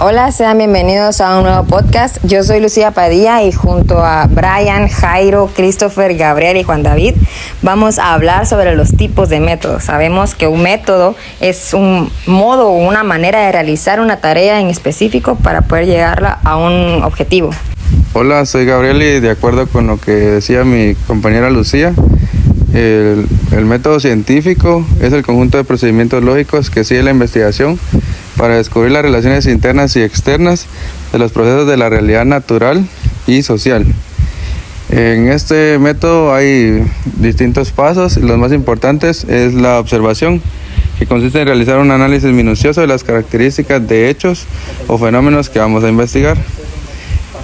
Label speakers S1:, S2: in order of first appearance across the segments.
S1: Hola, sean bienvenidos a un nuevo podcast. Yo soy Lucía Padilla y junto a Brian, Jairo, Christopher, Gabriel y Juan David vamos a hablar sobre los tipos de métodos. Sabemos que un método es un modo o una manera de realizar una tarea en específico para poder llegar a un objetivo.
S2: Hola, soy Gabriel y de acuerdo con lo que decía mi compañera Lucía, el método científico es el conjunto de procedimientos lógicos que sigue la investigación para descubrir las relaciones internas y externas de los procesos de la realidad natural y social. En este método hay distintos pasos y los más importantes es la observación, que consiste en realizar un análisis minucioso de las características de hechos o fenómenos que vamos a investigar.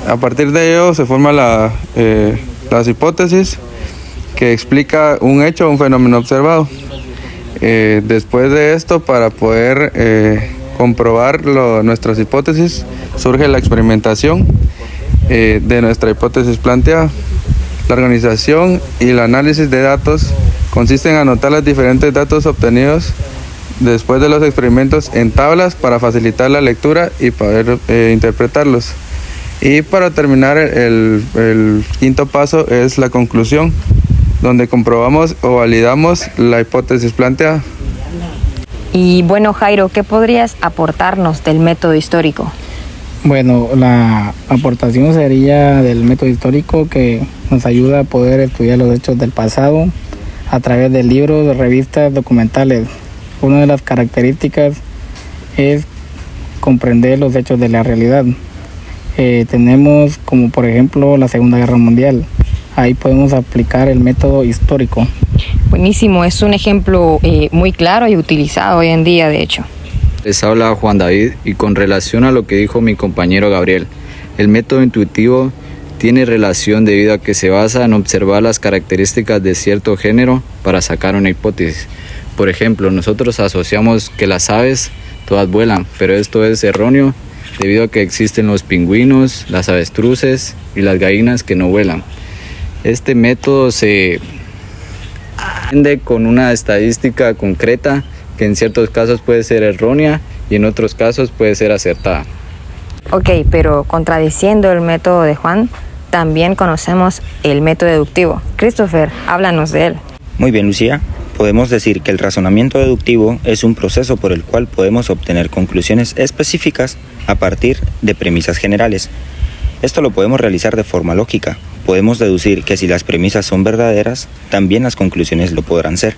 S2: A partir de ello se forman las hipótesis que explica un hecho o un fenómeno observado. Después de esto, para poder comprobar nuestras hipótesis, surge la experimentación de nuestra hipótesis planteada. La organización y el análisis de datos consiste en anotar los diferentes datos obtenidos después de los experimentos en tablas para facilitar la lectura y poder interpretarlos. Y para terminar, el quinto paso es la conclusión, donde comprobamos o validamos la hipótesis planteada.
S1: Y bueno, Jairo, ¿qué podrías aportarnos del método histórico?
S3: Bueno, la aportación sería del método histórico que nos ayuda a poder estudiar los hechos del pasado a través de libros, revistas, documentales. Una de las características es comprender los hechos de la realidad. Tenemos como por ejemplo la Segunda Guerra Mundial. Ahí podemos aplicar el método histórico.
S1: Buenísimo, es un ejemplo muy claro y utilizado hoy en día, de hecho.
S4: Les habla Juan David y con relación a lo que dijo mi compañero Gabriel, el método intuitivo tiene relación debido a que se basa en observar las características de cierto género para sacar una hipótesis. Por ejemplo, nosotros asociamos que las aves todas vuelan, pero esto es erróneo debido a que existen los pingüinos, las avestruces y las gallinas que no vuelan. Este método se entiende con una estadística concreta que en ciertos casos puede ser errónea y en otros casos puede ser acertada.
S1: Ok, pero contradiciendo el método de Juan, también conocemos el método deductivo. Christopher, háblanos de él.
S5: Muy bien, Lucía. Podemos decir que el razonamiento deductivo es un proceso por el cual podemos obtener conclusiones específicas a partir de premisas generales. Esto lo podemos realizar de forma lógica. Podemos deducir que si las premisas son verdaderas, también las conclusiones lo podrán ser.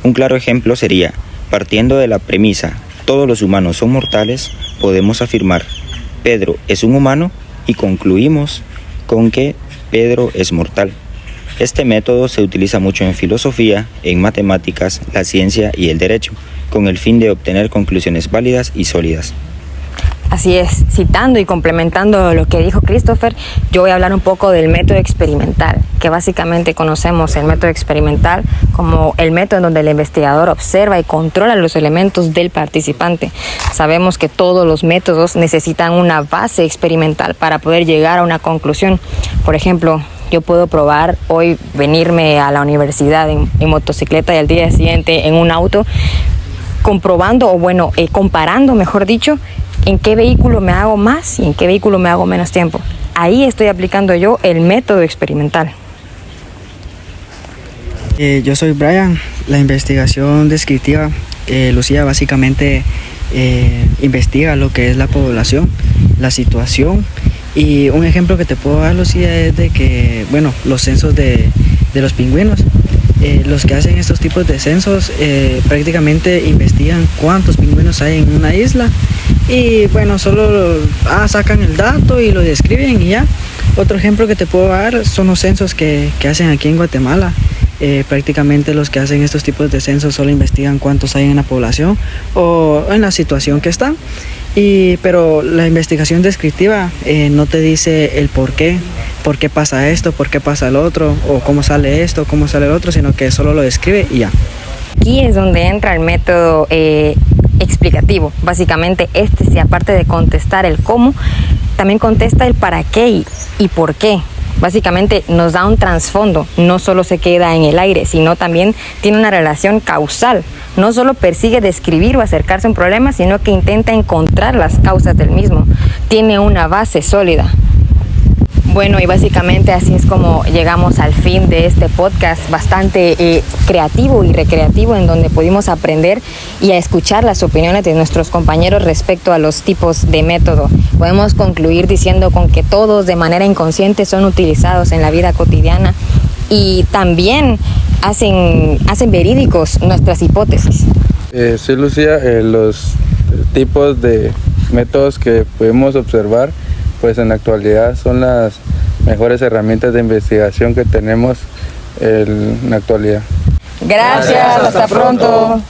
S5: Un claro ejemplo sería, partiendo de la premisa, todos los humanos son mortales, podemos afirmar, Pedro es un humano y concluimos con que Pedro es mortal. Este método se utiliza mucho en filosofía, en matemáticas, la ciencia y el derecho, con el fin de obtener conclusiones válidas y sólidas.
S1: Así es, citando y complementando lo que dijo Christopher, yo voy a hablar un poco del método experimental, que básicamente conocemos el método experimental como el método en donde el investigador observa y controla los elementos del participante. Sabemos que todos los métodos necesitan una base experimental para poder llegar a una conclusión. Por ejemplo, yo puedo probar hoy venirme a la universidad en motocicleta y al día siguiente en un auto, comparando, mejor dicho, en qué vehículo me hago más y en qué vehículo me hago menos tiempo. Ahí estoy aplicando yo el método experimental.
S6: Yo soy Brian. La investigación descriptiva, Lucía básicamente investiga lo que es la población, la situación. Y un ejemplo que te puedo dar, Lucía, es de que, los censos de los pingüinos. Los que hacen estos tipos de censos prácticamente investigan cuántos pingüinos hay en una isla y solo sacan el dato y lo describen y ya. Otro ejemplo que te puedo dar son los censos que hacen aquí en Guatemala. Prácticamente los que hacen estos tipos de censos solo investigan cuántos hay en la población o en la situación que están. Pero la investigación descriptiva no te dice el por qué pasa esto, por qué pasa el otro, o cómo sale esto, cómo sale el otro, sino que solo lo describe y ya.
S1: Aquí es donde entra el método explicativo. Básicamente aparte de contestar el cómo, también contesta el para qué y por qué. Básicamente nos da un trasfondo, no solo se queda en el aire, sino también tiene una relación causal. No solo persigue describir o acercarse a un problema, sino que intenta encontrar las causas del mismo. Tiene una base sólida. Bueno, y básicamente así es como llegamos al fin de este podcast bastante creativo y recreativo, en donde pudimos aprender y a escuchar las opiniones de nuestros compañeros respecto a los tipos de método. Podemos concluir diciendo con que todos de manera inconsciente son utilizados en la vida cotidiana y también hacen verídicos nuestras hipótesis.
S2: Sí, Lucía, los tipos de métodos que podemos observar pues en la actualidad son las mejores herramientas de investigación que tenemos en la actualidad.
S1: Gracias, hasta pronto.